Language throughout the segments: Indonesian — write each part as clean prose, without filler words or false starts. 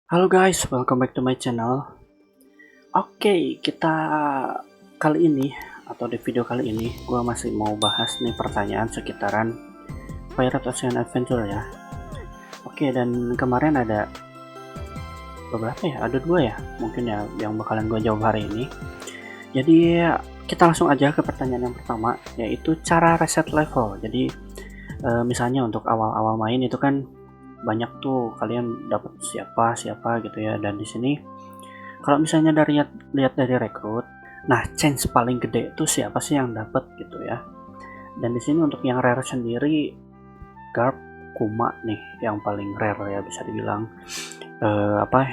Halo guys, welcome back to my channel. Oke, kita kali ini atau di video kali ini gue masih mau bahas nih pertanyaan sekitaran Pirates Ocean Adventure ya. Oke, dan kemarin ada beberapa ya, ada dua ya mungkin ya yang bakalan gue jawab hari ini. Jadi kita langsung aja ke pertanyaan yang pertama, yaitu cara reset level. Jadi misalnya untuk awal-awal main itu kan banyak tuh kalian dapat siapa gitu ya, dan di sini kalau misalnya lihat dari rekrut, nah chance paling gede itu siapa sih yang dapat gitu ya. Dan di sini untuk yang rare sendiri, Garp, Kuma nih yang paling rare ya, bisa dibilang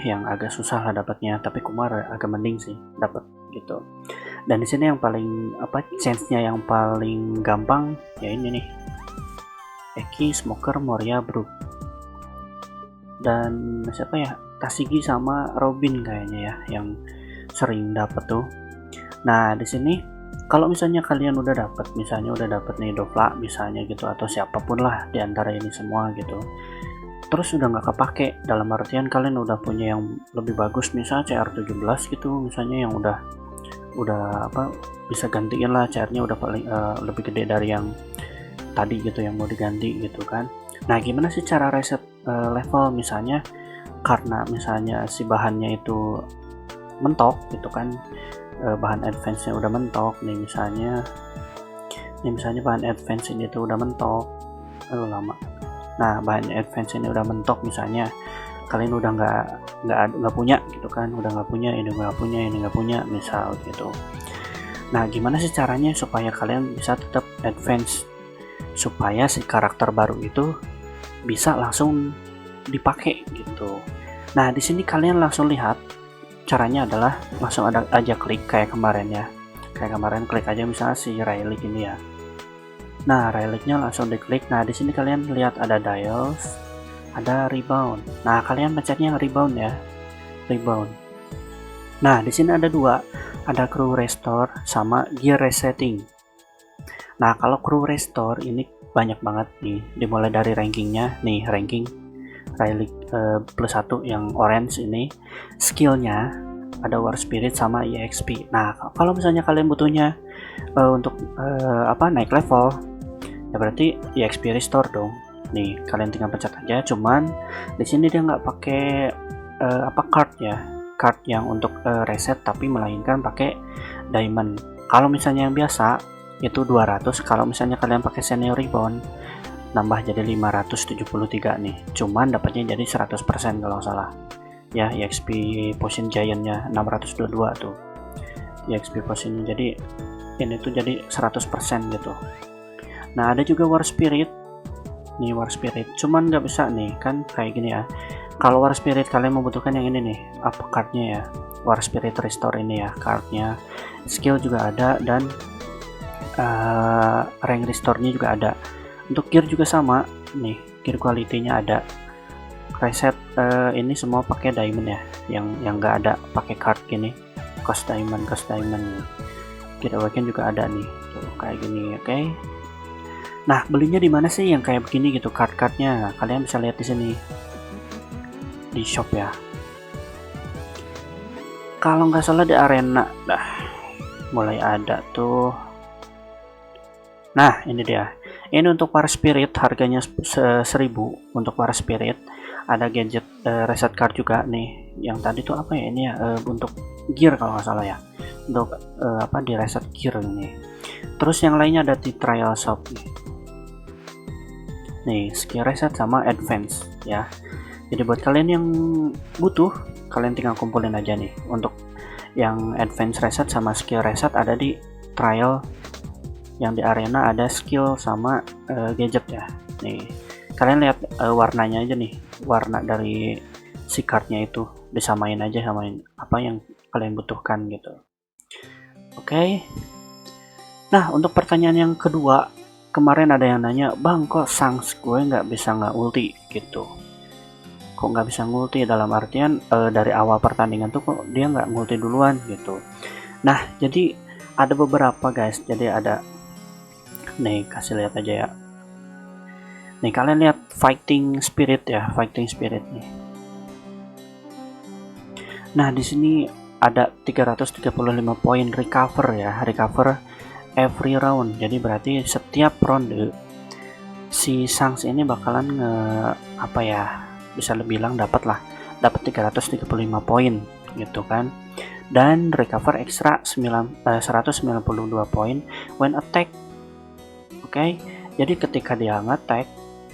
yang agak susah lah dapatnya, tapi Kuma agak mending sih dapat gitu. Dan di sini yang paling chance-nya yang paling gampang ya ini nih, Eki, Smoker, Moria, Brook, dan siapa ya, Tasigi sama Robin kayaknya ya yang sering dapat tuh. Nah di sini kalau misalnya kalian udah dapat nih Dovla misalnya gitu, atau siapapun lah di antara ini semua gitu, terus udah nggak kepake, dalam artian kalian udah punya yang lebih bagus, misalnya CR17 gitu misalnya, yang udah bisa gantiin lah CR-nya udah paling lebih gede dari yang tadi gitu yang mau diganti gitu kan. Nah gimana sih cara reset level? Misalnya karena misalnya si bahannya itu mentok gitu kan, bahan advance-nya udah mentok nih, misalnya bahan advance ini tuh udah mentok lama. Nah bahan advance ini udah mentok, misalnya kalian udah nggak punya gitu kan, udah nggak punya ini nggak punya misal gitu. Nah gimana sih caranya supaya kalian bisa tetap advance, supaya si karakter baru itu bisa langsung dipakai gitu. Nah di sini kalian langsung lihat caranya adalah langsung aja klik kayak kemarin ya, klik aja misalnya si Rayleigh ini ya. Nah Rayleigh-nya langsung diklik. Nah di sini kalian lihat ada dials, ada rebound. Nah kalian pencetnya rebound ya, rebound. Nah di sini ada dua, ada crew restore sama gear resetting. Nah kalau crew restore ini banyak banget nih, dimulai dari rankingnya nih, ranking Rayleigh plus 1 yang orange ini, skillnya ada War Spirit sama EXP. Nah kalau misalnya kalian butuhnya untuk naik level, ya berarti EXP restore dong. Nih kalian tinggal pencet aja, cuman di sini dia nggak pakai card yang untuk reset, tapi melainkan pakai diamond. Kalau misalnya yang biasa itu 200, kalau misalnya kalian pakai senior rebound nambah jadi 573 nih, cuman dapatnya jadi 100% kalau salah ya. EXP potion giantnya 622 tuh EXP potion, jadi ini tuh jadi 100% gitu. Nah ada juga War Spirit nih, War Spirit cuman nggak bisa nih kan kayak gini ya. Kalau War Spirit kalian membutuhkan yang ini nih, apa cardnya ya, War Spirit Restore ini ya, cardnya. Skill juga ada, dan rank restore-nya juga ada. Untuk gear juga sama nih, gear quality-nya ada. Reset ini semua pakai diamond ya, yang nggak ada pakai card gini, cost diamond. Gear awaken juga ada nih tuh kayak gini. Oke. Nah belinya di mana sih yang kayak begini gitu, card-cardnya kalian bisa lihat di sini di shop ya, kalau nggak salah di arena dah mulai ada tuh. Nah ini dia, ini untuk War Spirit harganya 1000 untuk War Spirit. Ada gadget reset card juga nih, yang tadi tuh apa ya ini ya, untuk gear kalau nggak salah ya, untuk di reset gear nih. Terus yang lainnya ada di trial shop nih, skill reset sama advance ya. Jadi buat kalian yang butuh, kalian tinggal kumpulin aja nih. Untuk yang advance reset sama skill reset ada di trial, yang di arena ada skill sama gadget ya. Nih kalian lihat warnanya aja nih, warna dari si cardnya itu disamain aja sama apa yang kalian butuhkan gitu. Oke. Nah untuk pertanyaan yang kedua, kemarin ada yang nanya, bang kok Sangs gue nggak bisa ulti gitu, kok nggak bisa ngulti, dalam artian dari awal pertandingan tuh kok dia nggak ngulti duluan gitu. Nah jadi ada beberapa guys, jadi ada nih, kasih lihat aja ya. Nih kalian lihat fighting spirit ya, fighting spirit nih. Nah, di sini ada 335 poin recover ya, recover every round. Jadi berarti setiap ronde si Shanks ini bakalan apa ya, bisa bilang dapat 335 poin gitu kan. Dan recover extra 192 poin when attack. Oke, jadi ketika dia nge-attack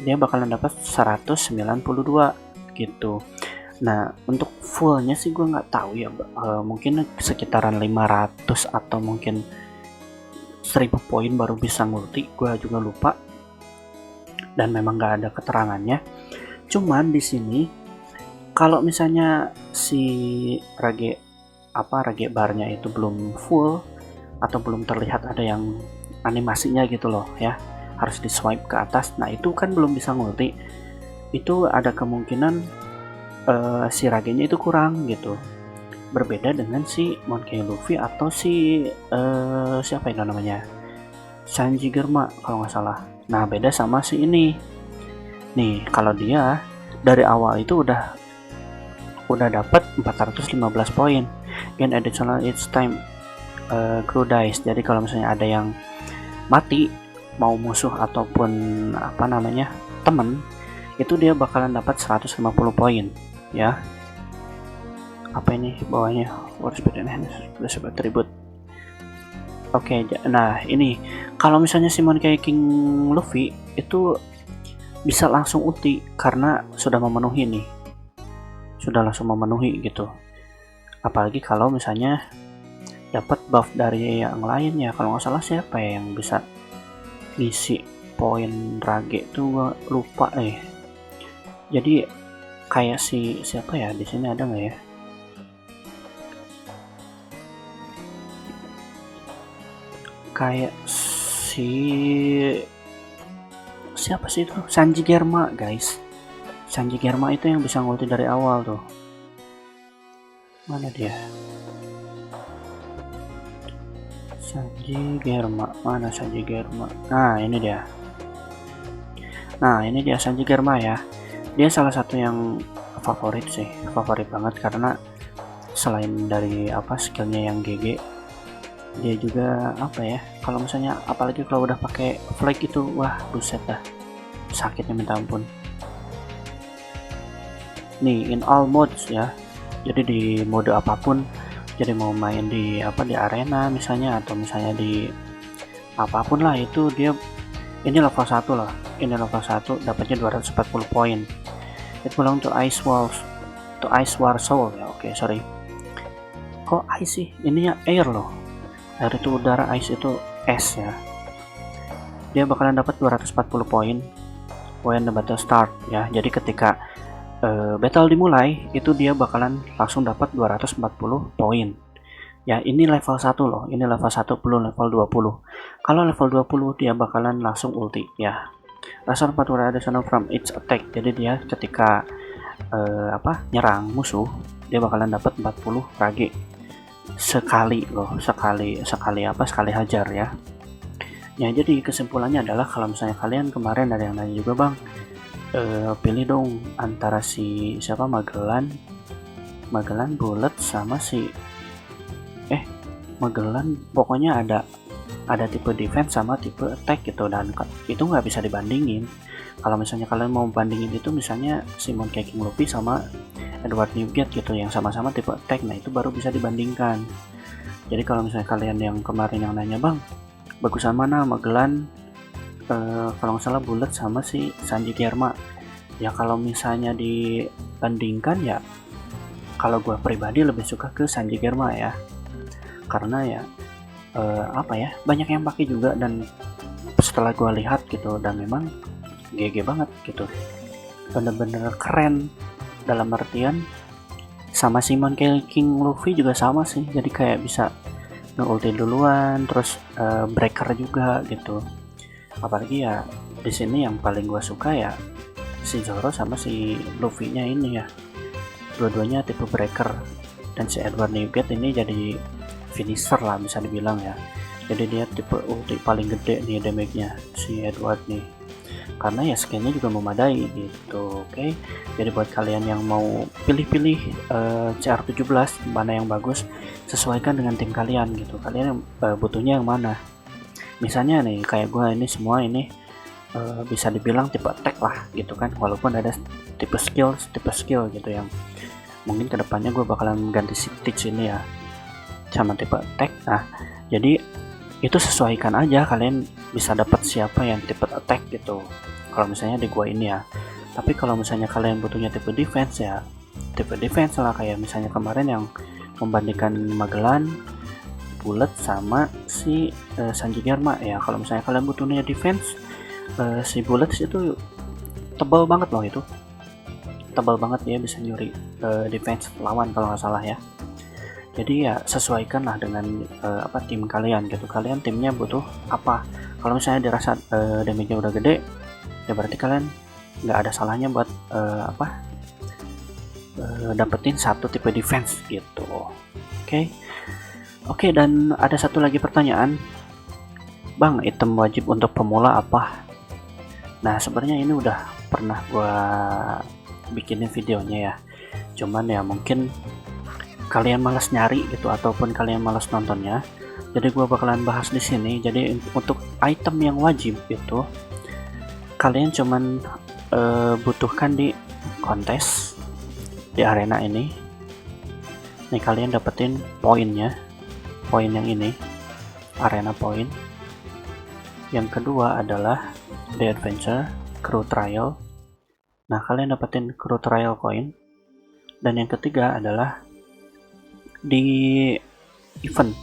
dia bakalan dapat 192 gitu. Nah, untuk fullnya sih gue nggak tahu ya, mungkin sekitaran 500 atau mungkin 1000 poin baru bisa ngulti, gue juga lupa. Dan memang nggak ada keterangannya. Cuman di sini kalau misalnya si rage barnya itu belum full atau belum terlihat ada yang animasinya gitu loh ya, harus di swipe ke atas. Nah, itu kan belum bisa ngulti. Itu ada kemungkinan si ragenya itu kurang gitu, berbeda dengan si Monkey Luffy atau si siapa itu namanya, Sanji Germa kalau nggak salah. Nah, beda sama si ini nih, kalau dia dari awal itu udah dapat 415 poin, gain additional each time crew dies. Jadi kalau misalnya ada yang mati, mau musuh ataupun apa namanya temen, itu dia bakalan dapat 150 poin ya. Apa ini bawahnya, war speed enhance atribut. Oke, nah ini kalau misalnya si Monkey King Luffy itu bisa langsung ulti karena sudah memenuhi nih, sudah langsung memenuhi gitu. Apalagi kalau misalnya dapat buff dari yang lain ya, kalau nggak salah siapa ya yang bisa ngisi poin rage tuh, gua lupa jadi kayak si siapa ya, di sini ada nggak ya? Kayak si siapa sih itu? Sanji Germa, guys. Sanji Germa itu yang bisa ngulti dari awal tuh. Mana dia? Sanji Germa, mana Sanji Germa? Nah, ini dia. Nah, ini dia Sanji Germa ya. Dia salah satu yang favorit sih, favorit banget karena selain dari skillnya yang GG, dia juga kalau misalnya apalagi kalau udah pakai flag itu, wah buset dah, sakitnya minta ampun. Nih in all modes ya, jadi di mode apapun, jadi mau main di arena misalnya, atau misalnya di apapun lah, itu dia ini level 1 lah, ini level 1 dapatnya 240 poin. It belong to Ice War Soul ya. Oke, sorry, kok ice sih, ininya air loh, air itu udara, ice itu es ya. Dia bakalan dapat 240 poin when the battle start ya. Jadi ketika battle dimulai itu dia bakalan langsung dapat 240 poin ya. Ini level 1 loh, ini level 1 belum level 20. Kalau level 20 dia bakalan langsung ulti ya. Rasa 4 additional from each attack. Jadi dia ketika nyerang musuh, dia bakalan dapat 40 rage sekali loh, sekali hajar ya. Ya, jadi kesimpulannya adalah kalau misalnya kalian kemarin ada yang nanya juga, bang, pilih dong antara si siapa, Magellan Bullet sama si Magellan, pokoknya ada tipe defense sama tipe attack gitu, dan itu nggak bisa dibandingin. Kalau misalnya kalian mau bandingin itu, misalnya si Monkey King Luffy sama Edward Newgate gitu yang sama-sama tipe attack, nah itu baru bisa dibandingkan. Jadi kalau misalnya kalian yang kemarin yang nanya, bang, bagusan mana, Magellan kalau nggak salah Bullet sama si Sanji Germa, ya kalau misalnya dibandingkan ya, kalau gue pribadi lebih suka ke Sanji Germa ya, karena ya banyak yang pakai juga, dan setelah gue lihat gitu, dan memang GG banget gitu, bener-bener keren. Dalam artian sama si Monkey King Luffy juga sama sih, jadi kayak bisa nge-ulti duluan, terus breaker juga gitu. Apalagi ya di sini yang paling gue suka ya si Zoro sama si Luffy-nya ini ya, dua-duanya tipe breaker, dan si Edward Newgate ini jadi finisher lah bisa dibilang ya. Jadi dia tipe ulti paling gede nih damage-nya si Edward nih. karena ya skinnya juga memadai gitu. Oke, jadi buat kalian yang mau pilih-pilih CR17 mana yang bagus, sesuaikan dengan tim kalian gitu. Kalian butuhnya yang mana? Misalnya nih kayak gue ini semua ini bisa dibilang tipe attack lah gitu kan, walaupun ada tipe skill gitu yang mungkin kedepannya gue bakalan ganti Stitch ini ya sama tipe attack. Nah jadi itu sesuaikan aja, kalian bisa dapat siapa yang tipe attack gitu kalau misalnya di gua ini ya. Tapi kalau misalnya kalian butuhnya tipe defense ya tipe defense lah, kayak misalnya kemarin yang membandingkan Magellan, Bullet sama si Sanji Germa ya. Kalau misalnya kalian butuhnya defense, si Bullet itu tebal banget loh, itu tebal banget ya, bisa nyuri defense lawan kalau nggak salah ya. Jadi ya sesuaikanlah dengan tim kalian gitu. Kalian timnya butuh apa? Kalau misalnya dirasa damage-nya udah gede, ya berarti kalian nggak ada salahnya buat dapetin satu tipe defense gitu. Oke, dan ada satu lagi pertanyaan, Bang, item wajib untuk pemula apa? Nah sebenarnya ini udah pernah gua bikinin videonya ya, cuman ya mungkin kalian malas nyari gitu ataupun kalian malas nontonnya, jadi gue bakalan bahas di sini. Jadi untuk item yang wajib itu kalian cuman butuhkan di kontes di arena ini nih, kalian dapetin poin yang ini, arena poin. Yang kedua adalah The Adventure Crew Trial. Nah kalian dapetin Crew Trial coin. Dan yang ketiga adalah di event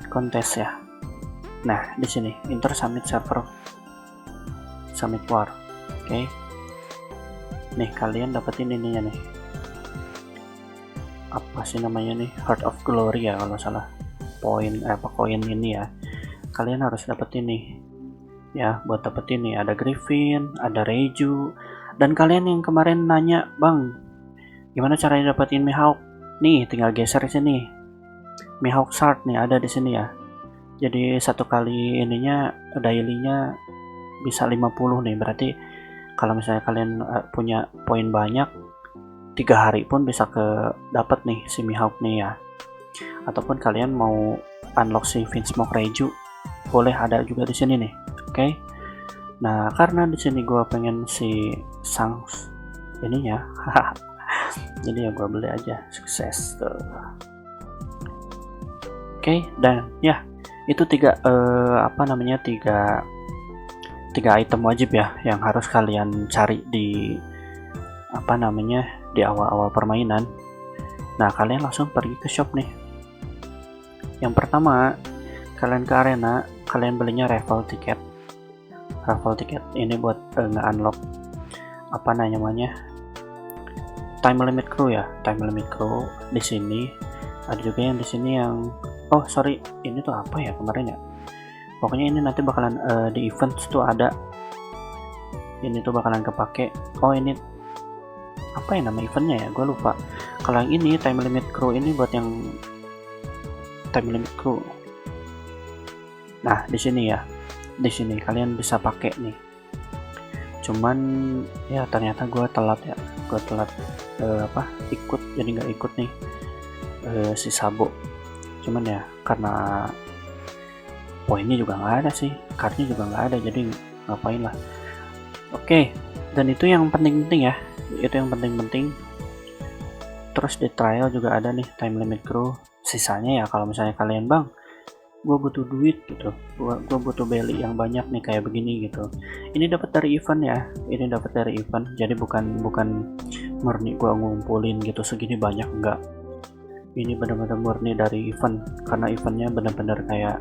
kontes ya. Nah di sini Inter Summit Server Summit War. Oke. Nih kalian dapetin ininya nih, apa sih namanya nih, Heart of Glory ya kalau salah, koin ini ya. Kalian harus dapetin nih ya. Buat dapetin nih ada Griffin, ada Reiju. Dan kalian yang kemarin nanya, Bang, gimana caranya dapetin Mihawk? Nih tinggal geser di sini. Mihawk Shard nih ada di sini ya. Jadi satu kali ininya dailynya bisa 50 nih. Berarti kalau misalnya kalian punya poin banyak, 3 hari pun bisa dapat nih si Mihawk nih ya. Ataupun kalian mau unlock si Vinsmoke Reiju, boleh ada juga di sini nih. Oke. Nah, karena di sini gua pengen si Shanks ininya. Jadi ya gue beli aja, sukses tuh. Oke, dan ya itu tiga item wajib ya yang harus kalian cari di di awal-awal permainan. Nah kalian langsung pergi ke shop nih. Yang pertama, kalian ke arena, kalian belinya raffle ticket ini buat nge-unlock time limit crew ya. Time limit crew di sini ada juga yang di sini yang ini tuh apa ya kemarin ya, pokoknya ini nanti bakalan di event tuh ada ini tuh bakalan kepake. Ini apa ya nama eventnya ya, gue lupa. Kalau yang ini time limit crew ini buat yang time limit crew. Nah di sini kalian bisa pakai nih. Cuman ya ternyata gue telat ikut, jadi nggak ikut nih si Sabo. Cuman ya karena poinnya juga nggak ada sih, kartunya juga nggak ada, jadi ngapain lah. Oke, dan itu yang penting-penting ya, itu yang penting-penting. Terus di trial juga ada nih time limit crew. Sisanya ya kalau misalnya kalian, Bang, gue butuh duit gitu, gue butuh belly yang banyak nih kayak begini gitu, ini dapat dari event ya, jadi bukan murni gue ngumpulin gitu segini banyak, enggak, ini benar-benar murni dari event, karena eventnya benar-benar kayak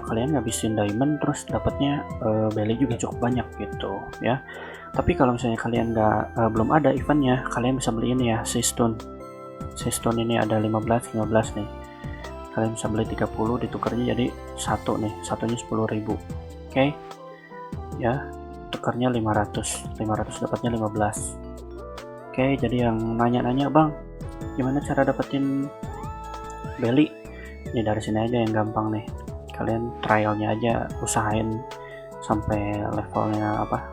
kalian ngabisin diamond terus dapatnya belly juga cukup banyak gitu ya. Tapi kalau misalnya kalian belum ada eventnya, kalian bisa beli ini ya, si stone ini ada 15 nih. Kalian bisa beli 30, ditukarnya jadi satu nih, satunya 10.000. Oke. Ya, tukarnya 500 dapatnya 15. Oke, jadi yang nanya-nanya, Bang, gimana cara dapetin belly? Ini dari sini aja yang gampang nih. Kalian trialnya aja usahain sampai levelnya apa,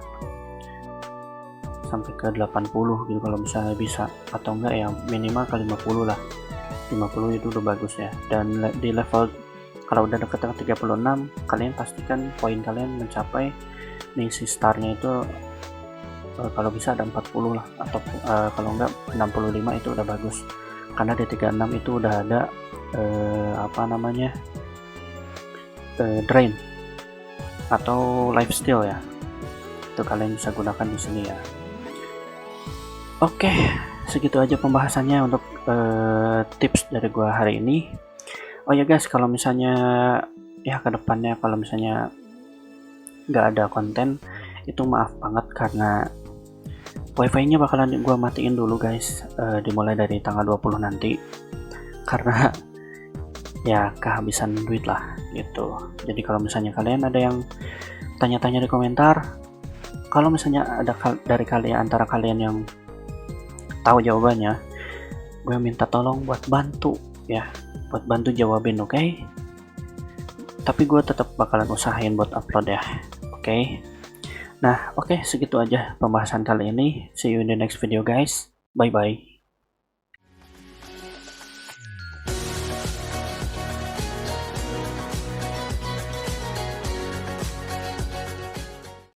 sampai ke 80 gitu kalau misalnya bisa, atau enggak ya minimal ke 50 lah. 50 itu udah bagus ya. Dan di level kalau udah deket dengan 36, kalian pastikan poin kalian mencapai misi startnya itu kalau bisa ada 40 lah, atau kalau enggak 65 itu udah bagus, karena di 36 itu udah ada apa namanya, drain atau lifesteal ya, itu kalian bisa gunakan di sini ya. Oke, segitu aja pembahasannya untuk tips dari gua hari ini. Oh ya guys, kalau misalnya ya kedepannya kalau misalnya nggak ada konten, itu maaf banget karena wifi-nya bakalan gua matiin dulu guys, dimulai dari tanggal 20 nanti, karena ya kehabisan duit lah gitu. Jadi kalau misalnya kalian ada yang tanya-tanya di komentar, kalau misalnya ada dari kalian, antara kalian yang tahu jawabannya, gue minta tolong buat bantu ya, buat bantu jawabin, oke? Tapi gue tetap bakalan usahain buat upload ya, oke? Nah, oke, segitu aja pembahasan kali ini. See you in the next video guys. Bye bye.